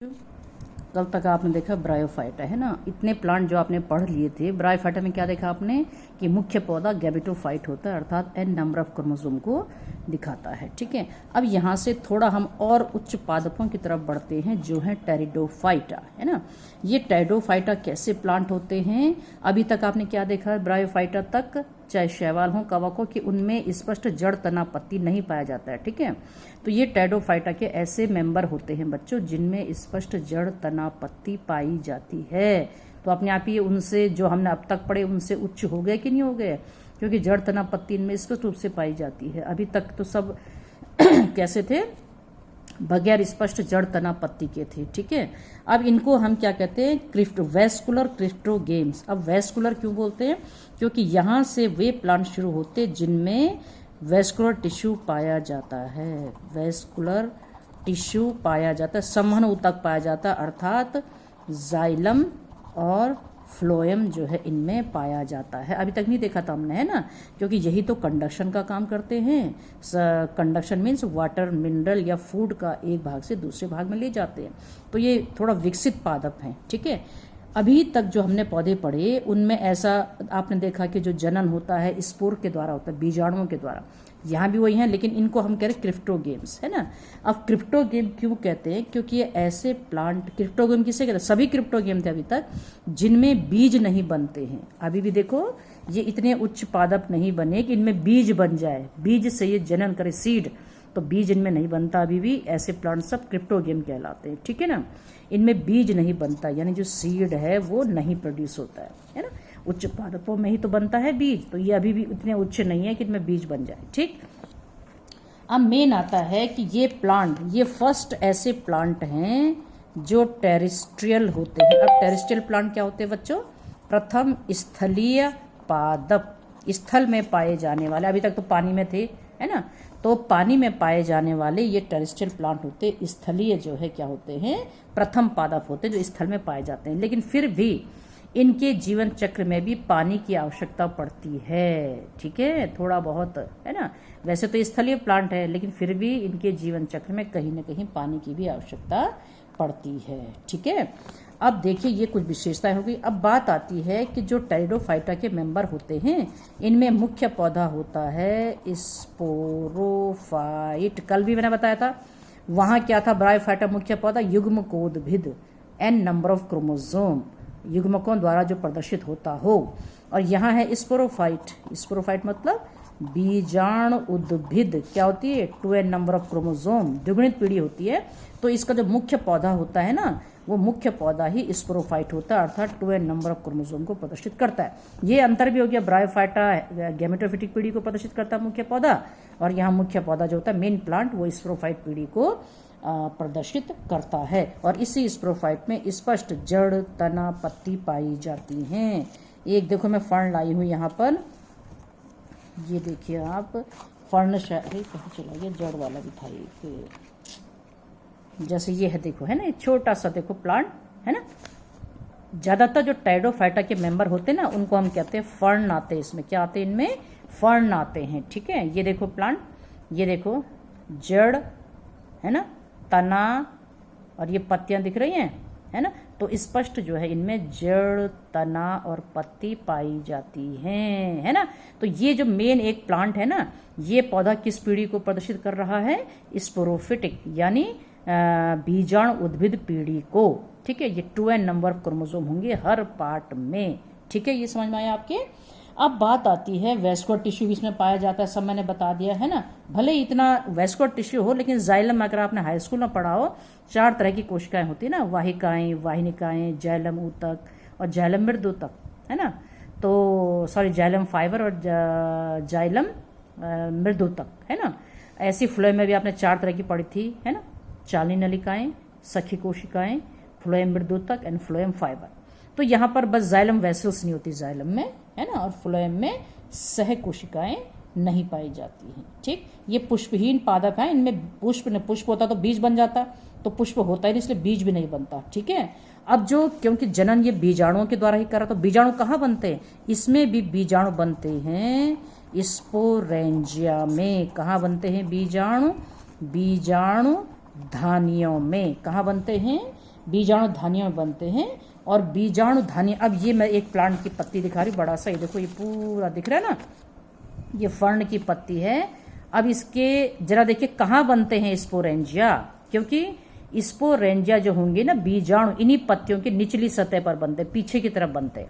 कल तक आपने देखा ब्रायोफाइटा, है ना। इतने प्लांट जो आपने पढ़ लिए थे, ब्रायोफाइटा में क्या देखा आपने कि मुख्य पौधा गैमेटोफाइट होता है, अर्थात n नंबर ऑफ क्रोमोसोम को दिखाता है। ठीक है, अब यहाँ से थोड़ा हम और उच्च पादपों की तरफ बढ़ते हैं जो है टेरिडोफाइटा, है ना। ये टेरिडोफाइटा कैसे प्लांट होते हैं? अभी तक आपने क्या देखा है ब्रायोफाइटा तक, चाहे शैवाल हो कवक हो, कि उनमें स्पष्ट जड़ तना पत्ती नहीं पाया जाता है। ठीक है, तो ये टेरिडोफाइटा के ऐसे मेंबर होते हैं बच्चों जिनमें स्पष्ट जड़ तना पत्ती पाई जाती है। तो अपने आप ही उनसे जो हमने अब तक पढ़े उनसे उच्च हो गए कि नहीं हो गए, क्योंकि जड़ तना पत्ती इनमें स्पष्ट रूप से पाई जाती है। अभी तक तो सब कैसे थे, बगैर स्पष्ट जड़ तना पत्ती के थे। ठीक है, अब इनको हम क्या कहते हैं, वेस्कुलर क्रिप्टोगेम्स। अब वेस्कुलर क्यों बोलते हैं? क्योंकि यहाँ से वे प्लांट शुरू होते जिनमें वेस्कुलर टिश्यू पाया जाता है। वेस्कुलर टिश्यू पाया जाता है, संवहन ऊतक पाया जाता है, अर्थात जाइलम और फ्लोएम जो है इनमें पाया जाता है। अभी तक नहीं देखा था हमने, है ना, क्योंकि यही तो कंडक्शन का काम करते हैं। कंडक्शन मीन्स वाटर, मिनरल या फूड का एक भाग से दूसरे भाग में ले जाते हैं। तो ये थोड़ा विकसित पादप हैं। ठीक है, अभी तक जो हमने पौधे पढ़े उनमें ऐसा आपने देखा कि जो जनन होता है स्पोर के द्वारा होता है, बीजाणुओं के द्वारा। यहाँ भी वही है, लेकिन इनको हम कह रहे हैं क्रिप्टोगेम्स, है ना। अब क्रिप्टोगेम क्यों कहते हैं? क्योंकि ये ऐसे प्लांट, क्रिप्टोगेम किसे कहते हैं? सभी क्रिप्टोगेम थे अभी तक जिनमें बीज नहीं बनते हैं। अभी भी देखो ये इतने उच्च पादप नहीं बने कि इनमें बीज बन जाए, बीज से ये जनन करे, सीड, तो बीज इनमें नहीं बनता। अभी भी ऐसे प्लांट सब क्रिप्टोगेम कहलाते हैं। ठीक है ना, इनमें बीज नहीं बनता, यानी जो सीड है वो नहीं प्रोड्यूस होता है ना। उच्च पादपों में ही तो बनता है बीज, तो ये अभी भी उतने उच्च नहीं है कि इनमें बीज बन जाए। ठीक, अब मेन आता है कि ये प्लांट, ये फर्स्ट ऐसे प्लांट हैं जो टेरेस्ट्रियल होते हैं। अब टेरेस्ट्रियल प्लांट क्या होते हैं बच्चों? प्रथम स्थलीय पादप, स्थल में पाए जाने वाले। अभी तक तो पानी में थे, है ना, तो पानी में पाए जाने वाले ये टेरेस्ट्रियल प्लांट होते। स्थलीय जो है क्या होते हैं? प्रथम पादप होते हैं जो स्थल में पाए जाते हैं। लेकिन फिर भी इनके जीवन चक्र में भी पानी की आवश्यकता पड़ती है। ठीक है, थोड़ा बहुत, है ना। वैसे तो स्थलीय प्लांट है, लेकिन फिर भी इनके जीवन चक्र में कहीं ना कहीं पानी की भी आवश्यकता पड़ती है। ठीक है, अब देखिए ये कुछ विशेषताएं होगी। अब बात आती है कि जो टेरिडोफाइटा के मेंबर होते हैं इनमें मुख्य पौधा होता है स्पोरोफाइट। कल भी मैंने बताया था, वहां क्या था? ब्रायोफाइटा मुख्य पौधा युग्मकोद्भिद, n नंबर ऑफ क्रोमोसोम, युग्मकों द्वारा जो प्रदर्शित होता हो। और यहाँ है स्पोरोफाइट। स्पोरोफाइट मतलब बीजाणु उद्भिद, क्या होती है? 2n नंबर ऑफ क्रोमोसोम, द्विगुणित पीढ़ी होती है। तो इसका जो मुख्य पौधा होता है ना, वो मुख्य पौधा ही स्पोरोफाइट होता है, अर्थात 2n नंबर ऑफ क्रोमोसोम को प्रदर्शित करता है। ये अंतर भी हो गया, ब्रायोफाइटा गैमेटोफिटिक पीढ़ी को प्रदर्शित करता है मुख्य पौधा, और यहाँ मुख्य पौधा जो होता है मेन प्लांट वो स्पोरोफाइट पीढ़ी को प्रदर्शित करता है। और इसी स्पोरोफाइट में स्पष्ट जड़, तना, पत्ती पाई जाती हैं। एक देखो मैं फर्ण लाई हूँ यहाँ पर, ये देखिए आप, फर्ण कहाँ चला गया, जड़ वाला भी था एक, जैसे ये है, देखो, है ना, एक छोटा सा देखो प्लांट, है ना। ज्यादातर जो टेरिडोफाइटा के मेंबर होते हैं ना उनको हम कहते हैं फर्ण आते हैं। इसमें क्या आते हैं? इनमें फर्ण आते हैं। ठीक है, ये देखो प्लांट, ये देखो जड़, है ना, तना, और ये पत्तियां दिख रही हैं, है ना। तो स्पष्ट जो है इनमें जड़, तना और पत्ती पाई जाती हैं, है ना। तो ये जो मेन एक प्लांट है ना, ये पौधा किस पीढ़ी को प्रदर्शित कर रहा है? स्पोरोफिटिक, यानी बीजाणु उद्भिद पीढ़ी को। ठीक है, ये 2n नंबर क्रोमोसोम होंगे हर पार्ट में। ठीक है, ये समझ में आया आपके। अब बात आती है वेस्कुलर टिश्यू भी इसमें पाया जाता है, सब मैंने बता दिया, है ना। भले इतना वेस्कुलर टिश्यू हो, लेकिन जाइलम अगर आपने हाई स्कूल में पढ़ा हो, 4 तरह की कोशिकाएं होती है ना, वाहिकाएं, वाहिनिकाएं, जाइलम ऊतक और जाइलम मृदूतक, है ना। तो सॉरी, जाइलम फाइबर और जाइलम मृदूतक, है ना। ऐसी फ्लोएम में भी आपने 4 तरह की पढ़ी थी, है ना, चालनी नलिकाएं, सखी कोशिकाएं, फ्लोएम मृदूतक एंड फ्लोएम फाइबर। तो यहाँ पर बस जाइलम वेसल्स नहीं होती जाइलम में, है ना, और फ्लोएम में सह कोशिकाएं नहीं पाई जाती हैं। ठीक, ये पुष्पहीन पादप है, इनमें पुष्प होता तो बीज बन जाता, तो पुष्प होता ही नहीं, इसलिए बीज भी नहीं बनता। ठीक है, अब जो, क्योंकि जनन ये बीजाणुओं के द्वारा ही करा, तो बीजाणु कहाँ बनते हैं? इसमें भी बीजाणु बनते हैं स्पोरेंजिया में। कहाँ बनते हैं बीजाणु? बीजाणु धानियों में। कहाँ बनते हैं? बीजाणु धानियों में बनते हैं। और बीजाणु धानी, अब ये मैं एक प्लांट की पत्ती दिखा रही हूँ, बड़ा सा, ये देखो ये पूरा दिख रहा है ना, ये फर्न की पत्ती है। अब इसके जरा देखिए कहाँ बनते हैं स्पोरेंजिया, क्योंकि स्पोरेंजिया जो होंगे ना बीजाणु इन्हीं पत्तियों की निचली सतह पर बनते, पीछे की तरफ बनते,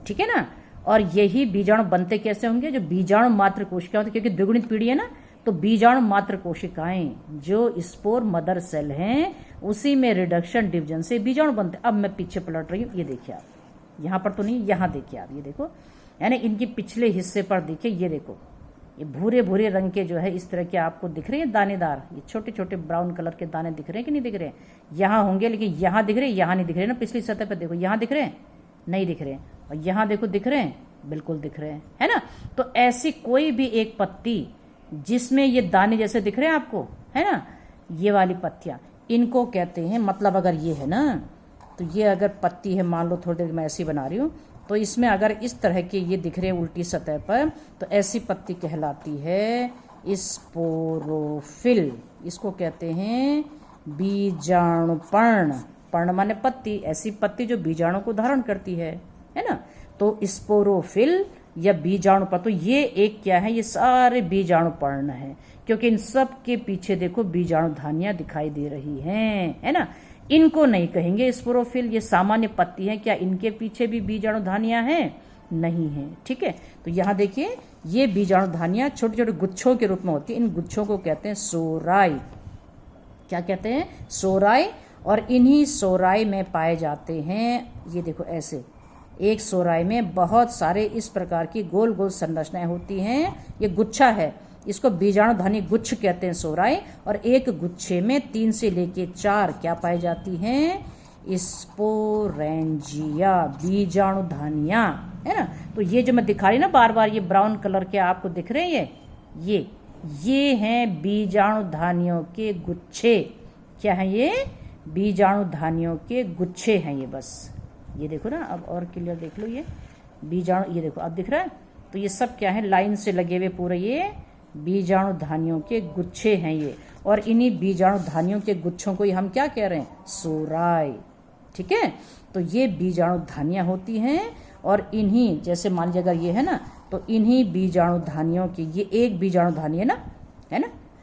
ठीक है ना। और यही बीजाणु बनते कैसे होंगे, जो बीजाणु मात्र कोशिकाएं होती, क्योंकि द्विगुणित पीढ़ी है ना, तो बीजाणु मात्र कोशिकाएं जो स्पोर मदर सेल हैं उसी में रिडक्शन डिवीजन से बीजाणु बनते। अब मैं पीछे पलट रही हूँ, ये देखिए आप, यहाँ पर तो नहीं, यहाँ देखिए आप, ये देखो, यानी इनके पिछले हिस्से पर देखिए, ये देखो ये भूरे भूरे रंग के जो है इस तरह के आपको दिख रहे हैं दानेदार, ये छोटे छोटे ब्राउन कलर के दाने दिख रहे हैं कि नहीं दिख रहे हैं, यहाँ होंगे, लेकिन यहाँ दिख रहे हैं, यहाँ नहीं दिख रहे ना, पिछली सतह पर देखो, यहाँ दिख रहे हैं, नहीं दिख रहे हैं, और यहाँ देखो दिख रहे हैं, बिल्कुल दिख रहे हैं, है ना। तो ऐसी कोई भी एक पत्ती जिसमें ये दाने जैसे दिख रहे हैं आपको, है ना, ये वाली पत्तियां, इनको कहते हैं, मतलब अगर ये है ना, तो ये अगर पत्ती है, मान लो थोड़ी देर मैं ऐसी बना रही हूँ, तो इसमें अगर इस तरह के ये दिख रहे हैं उल्टी सतह पर, तो ऐसी पत्ती कहलाती है स्पोरोफिल। इसको कहते हैं बीजाणुपर्ण, पर्ण माने पत्ती, ऐसी पत्ती जो बीजाणु को धारण करती है ना। तो स्पोरोफिल या बीजाणु पर, तो ये एक क्या है, ये सारे बीजाणु पर्ण है, क्योंकि इन सब के पीछे देखो बीजाणु धानियां दिखाई दे रही हैं, है ना। इनको नहीं कहेंगे स्पोरोफिल, ये सामान्य पत्ती है, क्या इनके पीछे भी बीजाणु धानियां हैं, नहीं है, ठीक है। तो यहाँ देखिए ये बीजाणु धानियां छोटे छोटे गुच्छों के रूप में होती है, इन गुच्छों को कहते हैं सोराई। क्या कहते हैं, सोराई। और इन्हीं सोराई में पाए जाते हैं, ये देखो ऐसे एक सोराई में बहुत सारे इस प्रकार की गोल गोल संरचनाएं होती हैं, ये गुच्छा है, इसको बीजाणुधानी गुच्छ कहते हैं सोराई। और एक गुच्छे में 3 से लेके 4 क्या पाई जाती हैं, स्पोरेंजिया, बीजाणुधानियां, है ना। तो ये जो मैं दिखा रही ना बार बार, ये ब्राउन कलर के आपको दिख रहे हैं, ये हैं बीजाणुधानियों के गुच्छे। क्या है ये, बीजाणुधानियों के गुच्छे हैं ये, बस ये देखो ना, अब और क्लियर देख लो, ये बीजाणु, ये देखो अब दिख रहा है। तो ये सब क्या है, लाइन से लगे हुए पूरे ये बीजाणु धानियों के गुच्छे हैं ये। और इन्हीं बीजाणु धानियों के गुच्छों को हम क्या कह रहे हैं, सोराई, ठीक है। तो ये बीजाणु धानियां होती हैं, और इन्हीं, जैसे मान लीजिए अगर ये है ना, तो इन्हीं बीजाणु धानियों की, ये एक बीजाणु धानी है ना,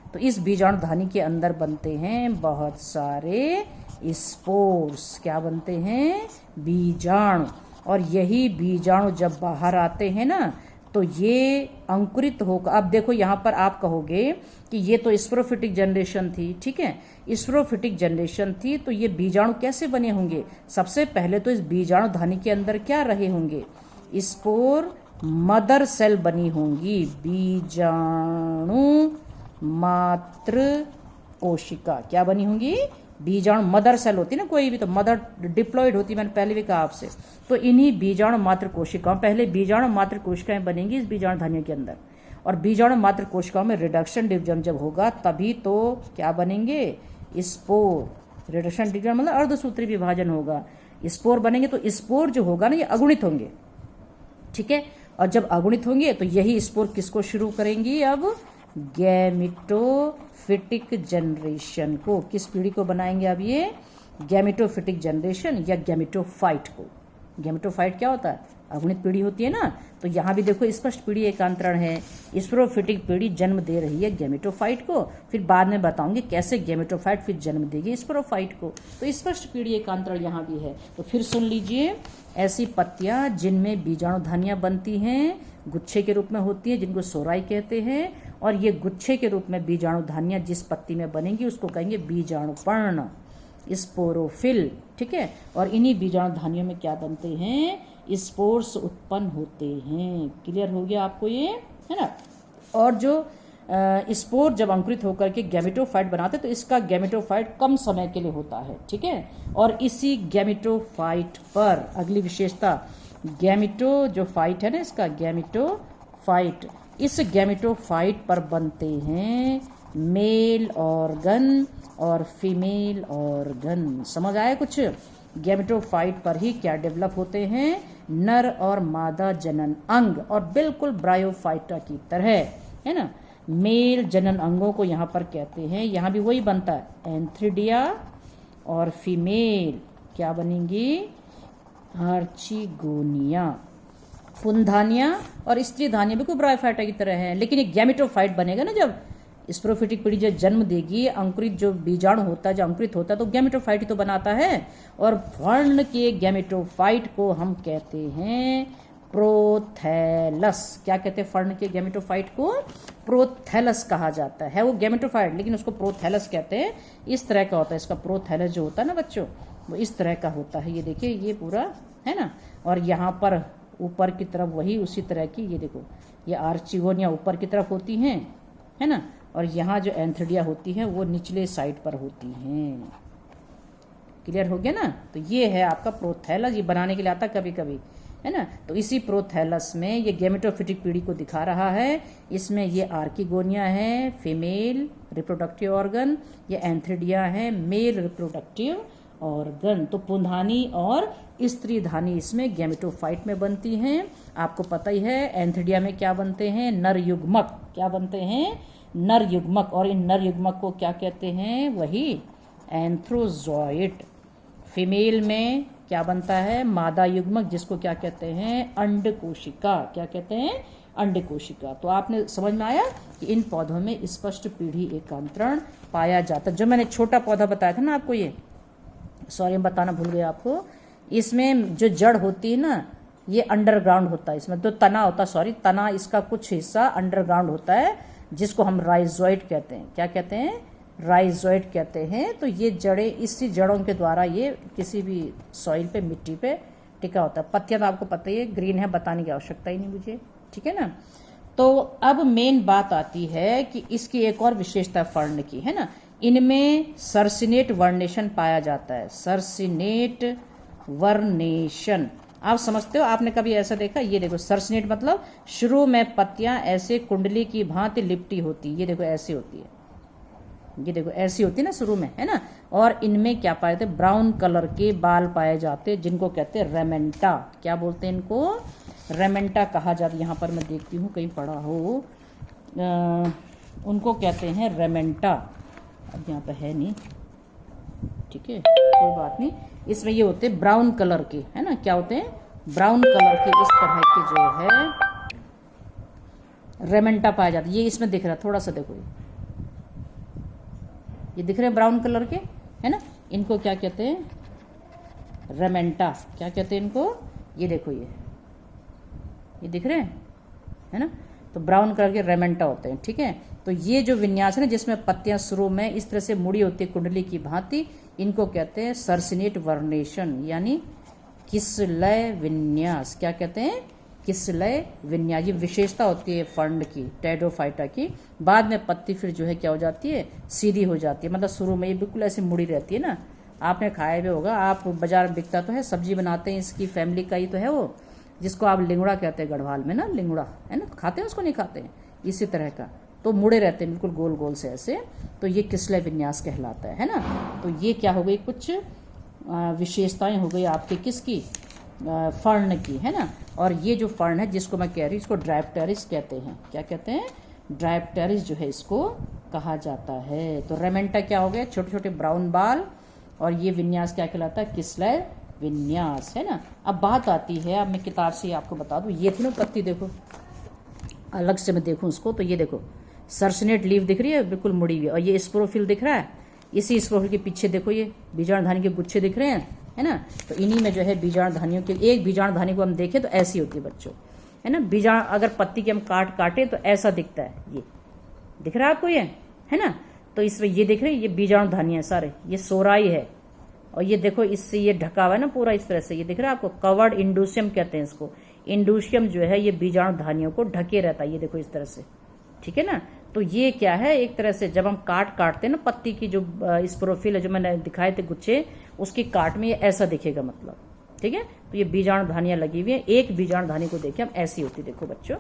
तो इस बीजाणु धानी के अंदर बनते हैं बहुत सारे स्पोर्स। क्या बनते हैं, बीजाणु। और यही बीजाणु जब बाहर आते हैं ना, तो ये अंकुरित होकर, अब देखो यहाँ पर आप कहोगे कि ये तो स्पोरोफिटिक जनरेशन थी, ठीक है, स्पोरोफिटिक जनरेशन थी, तो ये बीजाणु कैसे बने होंगे। सबसे पहले तो इस बीजाणु धानी के अंदर क्या रहे होंगे, स्पोर मदर सेल बनी होंगी, बीजाणु मात्र कोशिका क्या बनी होंगी, बीजाणु मदर सेल होती ना कोई भी, तो मदर डिप्लॉयड होती, मैंने पहले भी कहा आपसे। तो इन्हीं बीजाणु मात्र कोशिकाओं, पहले बीजाणु मात्र कोशिकाएं बनेंगी इस बीजाणु धानियों के अंदर, और बीजाणु मात्र कोशिकाओं में रिडक्शन डिवीजन जब होगा तभी तो क्या बनेंगे, स्पोर। रिडक्शन डिवीजन मतलब अर्धसूत्री विभाजन होगा, स्पोर बनेंगे। तो स्पोर जो होगा ना, ये अगुणित होंगे, ठीक है। और जब अगुणित होंगे तो यही स्पोर किसको शुरू करेंगी, अब गैमेटोफिटिक जनरेशन को, किस पीढ़ी को बनाएंगे अब ये, गैमेटोफिटिक जनरेशन या गैमेटोफाइट को। गैमेटोफाइट क्या होता है, अगुणित पीढ़ी होती है ना। तो यहाँ भी देखो स्पष्ट पीढ़ी एकांतरण है, स्पोरोफिटिक पीढ़ी जन्म दे रही है गैमेटोफाइट को। फिर बाद में बताऊंगी कैसे गैमेटोफाइट फिर जन्म देगी स्पोरोफाइट को। तो स्पष्ट पीढ़ी एकांतरण यहाँ भी है। तो फिर सुन लीजिए, ऐसी पत्तियां जिनमें बीजाणु धानियां बनती हैं, गुच्छे के रूप में होती है, जिनको सोराई कहते हैं। और ये गुच्छे के रूप में बीजाणु धानियां जिस पत्ती में बनेंगी उसको कहेंगे बीजाणुपर्ण, स्पोरोफिल, ठीक है। और इन्हीं बीजाणु धानियों में क्या बनते हैं, स्पोर्स उत्पन्न होते हैं। क्लियर हो गया आपको ये, है ना। और जो स्पोर जब अंकुरित होकर के गैमेटोफाइट बनाते तो इसका गैमेटोफाइट कम समय के लिए होता है, ठीक है। और इसी गैमेटोफाइट पर अगली विशेषता, गैमेटो जो फाइट है ना, इसका गैमेटोफाइट, इस गैमेटोफाइट पर बनते हैं मेल ऑर्गन और फीमेल ऑर्गन। समझ आया कुछ, गैमेटोफाइट पर ही क्या डेवलप होते हैं, नर और मादा जनन अंग, और बिल्कुल ब्रायोफाइटा की तरह, है ना। मेल जनन अंगों को यहाँ पर कहते हैं, यहाँ भी वही बनता है एंथ्रिडिया, और फीमेल क्या बनेंगी? आर्चिगोनिया। पुंधानिया और स्त्री धानिया बिल्कुल ब्रायोफाइटा की तरह है, लेकिन ये गैमेटोफाइट बनेगा ना जब स्पोरोफिटिक पीढ़ी जो जन्म देगी, अंकुरित जो बीजाणु होता है, जो अंकुरित होता है तो गैमेटोफाइट ही तो बनाता है। और फर्ण के गैमेटोफाइट को हम कहते हैं प्रोथैलस। क्या कहते हैं फर्ण के गैमेटोफाइट को? प्रोथैलस कहा जाता है। वो गैमेटोफाइट लेकिन उसको प्रोथैलस कहते हैं। इस तरह का होता है इसका प्रोथैलस जो होता है ना बच्चों, वो इस तरह का होता है। ये देखिए ये पूरा है ना, और यहाँ पर ऊपर की तरफ वही उसी तरह की, ये देखो ये आर्चिगोनिया ऊपर की तरफ होती हैं, है ना, और यहाँ जो एंथ्रिडिया होती है वो निचले साइड पर होती हैं। क्लियर हो गया ना? तो ये है आपका प्रोथैलस। ये बनाने के लिए आता कभी कभी, है ना। तो इसी प्रोथैलस में ये गैमेटोफिटिक पीढ़ी को दिखा रहा है। इसमें ये आर्किगोनिया है फीमेल रिप्रोडक्टिव ऑर्गन, ये एंथ्रिडिया है मेल रिप्रोडक्टिव ऑर्गन। तो पुंधानी और स्त्री धानी इसमें गैमेटोफाइट में बनती हैं। आपको पता ही है एंथ्रिडिया में क्या बनते हैं? नर युग्मक। क्या बनते हैं? नर युग्मक। और इन नर युग्मक को क्या कहते हैं? वही एंथ्रोजॉइट। फीमेल में क्या बनता है? मादा युग्मक, जिसको क्या कहते हैं? अंड कोशिका। क्या कहते हैं? अंड कोशिका। तो आपने समझ में आया कि इन पौधों में स्पष्ट पीढ़ी एकांतरण पाया जाता है। जो मैंने छोटा पौधा बताया था ना आपको, ये सॉरी बताना भूल गया आपको, इसमें जो जड़ होती है ना ये अंडरग्राउंड होता है। इसमें तो तना होता है, सॉरी तना, इसका कुछ हिस्सा अंडरग्राउंड होता है जिसको हम राइजोइड कहते हैं। क्या कहते हैं? राइजोइड कहते हैं। तो ये जड़ें, इसी जड़ों के द्वारा ये किसी भी सॉइल पे, मिट्टी पे टिका होता है। पत्तियां तो आपको पता ही है ग्रीन है, बताने की आवश्यकता ही नहीं मुझे, ठीक है ना। तो अब मेन बात आती है कि इसकी एक और विशेषता फर्ण की, है ना, इनमें सर्सिनेट वर्नेशन पाया जाता है। सर्सिनेट वर्नेशन आप समझते हो? आपने कभी ऐसा देखा? ये देखो सर्सिनेट मतलब शुरू में पत्तियां ऐसे कुंडली की भांति लिपटी होती, ये देखो ऐसी होती है, ये देखो ऐसी होती है ना शुरू में, है ना। और इनमें क्या पाए थे? ब्राउन कलर के बाल पाए जाते, जिनको कहते हैं रेमेंटा। क्या बोलते हैं इनको? रेमेंटा कहा जाता है। यहाँ पर मैं देखती हूँ कहीं पढ़ा हो, उनको कहते हैं रेमेंटा। अब यहाँ पे है नहीं, ठीक है कोई बात नहीं। इसमें ये होते हैं ब्राउन कलर के, है ना, क्या होते हैं? ब्राउन कलर के इस तरह के जो है रेमेंटा पाया जाता है। ये इसमें दिख रहा है, थोड़ा सा देखो, ये दिख रहे हैं ब्राउन कलर के, है ना। इनको क्या कहते हैं? रेमेंटा। क्या कहते हैं इनको? ये देखो ये दिख रहे हैं, है ना। तो ब्राउन कलर के रेमेंटा होते हैं, ठीक है। तो ये जो विन्यास है ना, जिसमें पत्तियां शुरू में इस तरह से मुड़ी होती है कुंडली की भांति, इनको कहते हैं सर्सिनेट वर्नेशन, यानी किसलय विन्यास। क्या कहते हैं? किसलय विन्यास। ये विशेषता होती है फर्ण की, टेडोफाइटा की। बाद में पत्ती फिर जो है क्या हो जाती है? सीधी हो जाती है। मतलब शुरू में ये बिल्कुल ऐसे मुड़ी रहती है ना। आपने खाया भी होगा, आप बाजार में बिकता तो है, सब्जी बनाते हैं इसकी फैमिली का ही तो है वो, जिसको आप लिंगड़ा कहते हैं गढ़वाल में ना, लिंगड़ा, है ना। खाते हैं उसको? नहीं खाते हैं। इसी तरह का तो मुड़े रहते हैं बिल्कुल गोल गोल से ऐसे। तो ये किसलय विन्यास कहलाता है ना। तो ये क्या हो गई? कुछ विशेषताएं हो गई आपके किसकी? फर्ण की, है ना। और ये जो फर्ण है जिसको मैं कह रही हूँ, इसको ड्राइप्टेरिस कहते हैं। क्या कहते हैं? ड्राइप्टेरिस जो है इसको कहा जाता है। तो रेमेंटा क्या हो गया? छोटे छोटे ब्राउन बाल। और ये विन्यास क्या कहलाता है? किसलय विन्यास, है ना। अब बात आती है, अब मैं किताब से आपको बता दूं, ये थी ना पत्ती, देखो अलग से मैं देखूं उसको, तो ये देखो सर्सिनेट लीफ दिख रही है, बिल्कुल मुड़ी हुई। और ये स्पोरोफिल दिख रहा है, इसी स्पोरोफिल के पीछे देखो ये बीजाणुधानी के गुच्छे दिख रहे हैं, है ना। तो इन्हीं में जो है बीजाणुधानियों के, एक बीजाणुधानी को हम देखें तो ऐसी होती है बच्चों, है ना। बीजाणु अगर पत्ती के हम काटे तो ऐसा दिखता है। ये दिख रहा है आपको, ये है ना। तो इसमें ये दिख रहे हैं, ये बीजाणुधानी है सारे, ये सोराई है। और ये देखो इससे ये ढका हुआ है ना पूरा इस तरह से, ये दिख रहा है आपको, कवर्ड इंडूसियम कहते हैं इसको। इंडूसियम जो है ये बीजाणुधानियों को ढके रहता है, ये देखो इस तरह से, ठीक है ना। तो ये क्या है? एक तरह से जब हम काटते हैं ना पत्ती की, जो स्पोरोफिल है जो मैंने दिखाए थे गुच्छे, उसकी काट में ये ऐसा दिखेगा, मतलब, ठीक है। तो ये बीजाणुधानियां लगी हुई है। एक बीजाणुधानी को देखिए हम, ऐसी होती देखो बच्चों,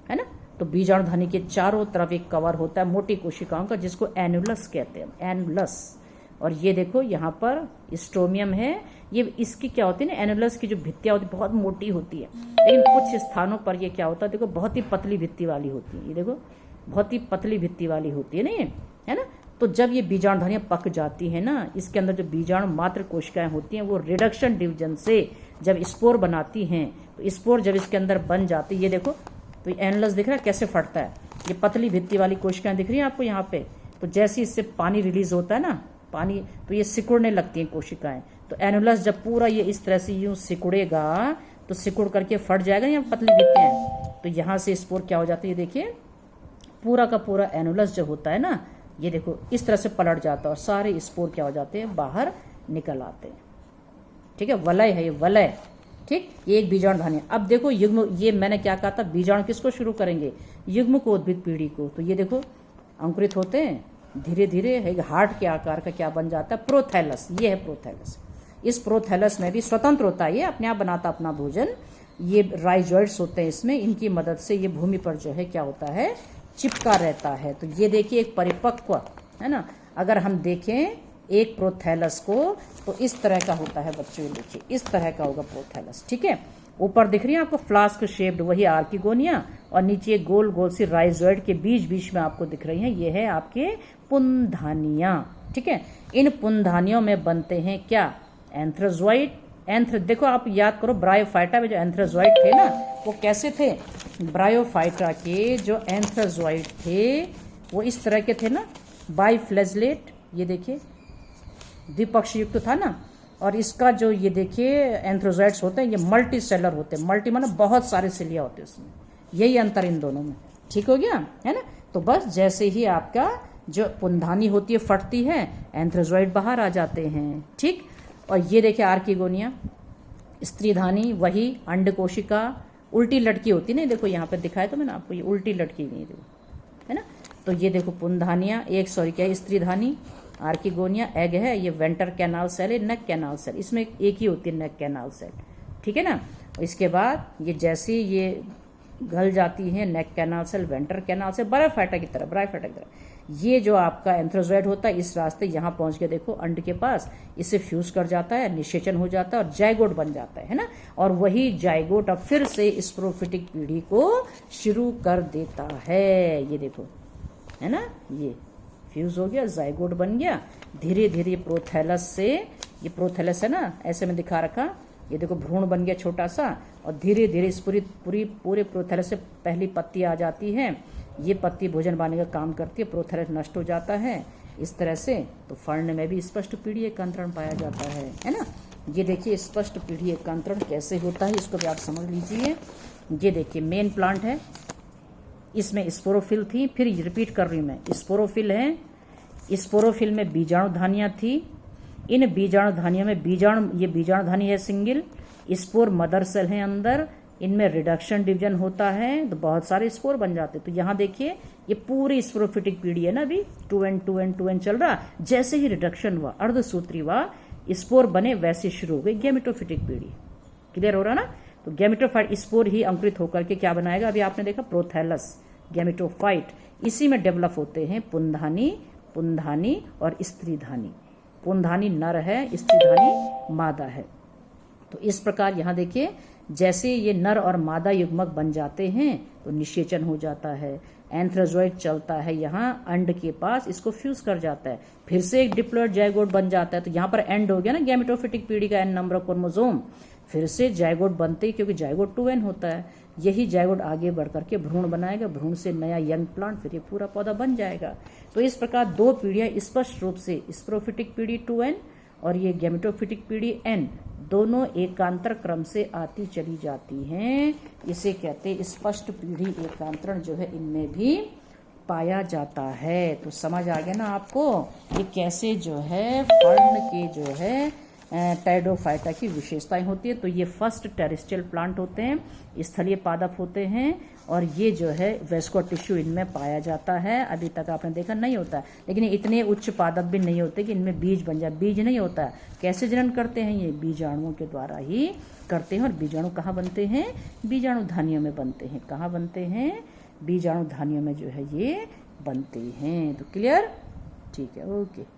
है ना। तो बीजाणुधानी के चारों तरफ एक कवर होता है मोटी कोशिकाओं का, जिसको एनुलस कहते हैं, एनुलस। और ये देखो यहाँ पर स्ट्रोमियम है। ये इसकी क्या होती है ना, एनुलस की जो भित्तियां होती है बहुत मोटी होती है, लेकिन कुछ स्थानों पर ये क्या होता है, देखो बहुत ही पतली भित्ती वाली होती है। ये देखो बहुत ही पतली भित्ती वाली होती है ना ये, है ना। तो जब ये बीजाणुधानियाँ पक जाती हैं ना, इसके अंदर जो बीजाणु मात्र कोशिकाएं होती हैं वो रिडक्शन डिवीजन से जब स्पोर बनाती हैं, तो स्पोर जब इसके अंदर बन जाती है, ये देखो तो ये एनुलस दिख रहा है कैसे फटता है, ये पतली भित्ति वाली कोशिकाएं दिख रही हैं आपको यहाँ पे। तो जैसे इससे पानी रिलीज होता है ना, पानी, तो ये सिकुड़ने लगती हैं कोशिकाएं। तो एनुलस जब पूरा ये इस तरह से यूं सिकुड़ेगा तो सिकुड़ करके फट जाएगा, यहाँ पतली भित्तियां हैं, तो यहाँ से स्पोर क्या हो जाता है, ये देखिए पूरा का पूरा एनुलस जो होता है ना, ये देखो इस तरह से पलट जाता है और सारे स्पोर क्या हो जाते हैं, बाहर निकल आते हैं। ठीक है, वलय है ये, वलय। ठीक, ये एक बीजाणुधानी। अब देखो युग्म, ये मैंने क्या कहा था, बीजाणु किसको शुरू करेंगे, युग्म को, उद्भिद पीढ़ी को। तो ये देखो अंकुरित होते हैं, धीरे धीरे एक हार्ट के आकार का क्या बन जाता है, प्रोथैलस। ये है प्रोथैलस। इस प्रोथैलस में भी स्वतंत्र होता है, ये अपने आप बनाता अपना भोजन। ये राइजोइड्स होते हैं इसमें, इनकी मदद से ये भूमि पर जो है क्या होता है, चिपका रहता है। तो ये देखिए एक परिपक्व है ना, अगर हम देखें एक प्रोथैलस को तो इस तरह का होता है बच्चों, देखिए इस तरह का होगा प्रोथैलस। ठीक है, ऊपर दिख रही है आपको फ्लास्क शेप्ड वही आर्किगोनिया, और नीचे गोल गोल सी राइजोइड के बीच बीच में आपको दिख रही हैं, ये है आपके पुंधानियां। ठीक है, इन पुंधानियों में बनते हैं क्या, एंथ्रोजोइड। देखो आप याद करो, ब्रायोफाइटा में जो एंथ्रोजोइड थे ना, वो कैसे थे, ब्रायोफाइटा के जो एंथ्रोजोइड थे वो इस तरह के थे ना, बाइफ्लैजलेट, ये देखिए द्विपक्ष युक्त था ना। और इसका जो ये देखिए एंथ्रोजोइड्स होते हैं, ये मल्टी सेलर होते हैं, मल्टी माने बहुत सारे सिलिया होते हैं उसमें, यही अंतर इन दोनों में। ठीक हो गया है ना। तो बस जैसे ही आपका जो पुंधानी होती है फटती है, एंथ्रोजोइड बाहर आ जाते हैं। ठीक, और ये देखिए आर्किगोनिया, स्त्रीधानी वही अंड कोशिका, उल्टी लटकी होती है ना, देखो यहाँ पे दिखाया तो मैंने आपको, ये उल्टी लटकी हुई है, देखो है ना। तो ये देखो पुंधानिया, एक सॉरी क्या है, स्त्रीधानी, आर्किगोनिया एग है, ये वेंटर कैनाल सेल है, नेक कैनाल सेल, इसमें एक ही होती है नेक कैनाल सेल। ठीक है ना। इसके बाद ये जैसे ये गल जाती है neck canal cell, venter canal cell, bryophyta की तरह, ये जो आपका एंथ्रोजोइड होता है इस रास्ते यहाँ पहुंच के देखो अंड के पास, इससे फ्यूज कर जाता है, निषेचन हो जाता है और जाइगोट बन जाता है ना। और वही जाइगोट अब फिर से स्पोरोफिटिक पीढ़ी को शुरू कर देता है, ये देखो है ना, ये फ्यूज हो गया, जाइगोट बन गया, धीरे धीरे प्रोथैलस से, ये प्रोथैलस है ना, ऐसे में दिखा रखा, ये देखो भ्रूण बन गया छोटा सा, और धीरे धीरे इस पूरे प्रोथैलस से पहली पत्ती आ जाती है, ये पत्ती भोजन बनाने का काम करती है, प्रोथैलस नष्ट हो जाता है इस तरह से। तो फर्ण में भी स्पष्ट पीढ़ी एकांतरण पाया जाता है ना। ये देखिए स्पष्ट पीढ़ी एकांतरण कैसे होता है, इसको भी आप समझ लीजिए। ये देखिए मेन प्लांट है, इसमें स्पोरोफिल थी, फिर रिपीट कर रही हूँ मैं, स्पोरोफिल है, स्पोरोफिल में बीजाणुधानियाँ थी, इन बीजाणुधानियों में ये बीजाणुधानी है सिंगल, स्पोर मदर सेल है अंदर, इनमें रिडक्शन डिवीजन होता है तो बहुत सारे स्पोर बन जाते हैं। तो यहाँ देखिए ये पूरी स्पोरोफिटिक पीढ़ी है ना, अभी 2n चल रहा, जैसे ही रिडक्शन हुआ, अर्धसूत्री हुआ, स्पोर बने, वैसे शुरू हो गई गैमेटोफिटिक पीढ़ी। क्लियर हो रहा ना। तो गैमेटोफाइट स्पोर ही अंकुरित होकर के क्या बनाएगा, अभी आपने देखा प्रोथैलस, गैमेटोफाइट, इसी में डेवलप होते हैं पुंधानी और स्त्रीधानी। पुंधानी नर है, स्त्रीधानी मादा है। तो इस प्रकार यहाँ देखिए जैसे ये नर और मादा युग्मक बन जाते हैं तो निषेचन हो जाता है, एंथ्रोजोइड चलता है यहाँ अंड के पास, इसको फ्यूज कर जाता है, फिर से एक डिप्लॉइड जाइगोट बन जाता है। तो यहाँ पर एंड हो गया ना गैमेटोफिटिक पीढ़ी का, n नंबर ऑफ क्रोमोसोम, फिर से जाइगोट बनते ही, क्योंकि जाइगोट 2n होता है, यही जाइगोट आगे बढ़ करके भ्रूण बनाएगा, भ्रूण से नया यंग प्लांट, फिर ये पूरा पौधा बन जाएगा। तो इस प्रकार दो पीढ़ियां स्पष्ट रूप से, स्पोरोफिटिक पीढ़ी 2n और ये गैमेटोफिटिक पीढ़ी n, दोनों एकांतर क्रम से आती चली जाती हैं। इसे कहते हैं स्पष्ट पीढ़ी एकांतरण जो है इनमें भी पाया जाता है। तो समझ आ गया ना आपको ये कैसे जो है फर्ण के जो है टेरिडोफाइटा की विशेषताएं होती है। तो ये फर्स्ट टेरेस्ट्रियल प्लांट होते हैं, स्थलीय पादप होते हैं, और ये जो है वेस्कुलर टिश्यू इनमें पाया जाता है। अभी तक आपने देखा नहीं होता, लेकिन इतने उच्च पादप भी नहीं होते कि इनमें बीज बन जाए। बीज नहीं होता, कैसे जनन करते हैं, ये बीजाणुओं के द्वारा ही करते हैं। और बीजाणु कहाँ बनते हैं, बीजाणुधानियों में बनते हैं। कहाँ बनते हैं, बीजाणुधानियों में जो है ये बनते हैं। तो क्लियर, ठीक है, ओके।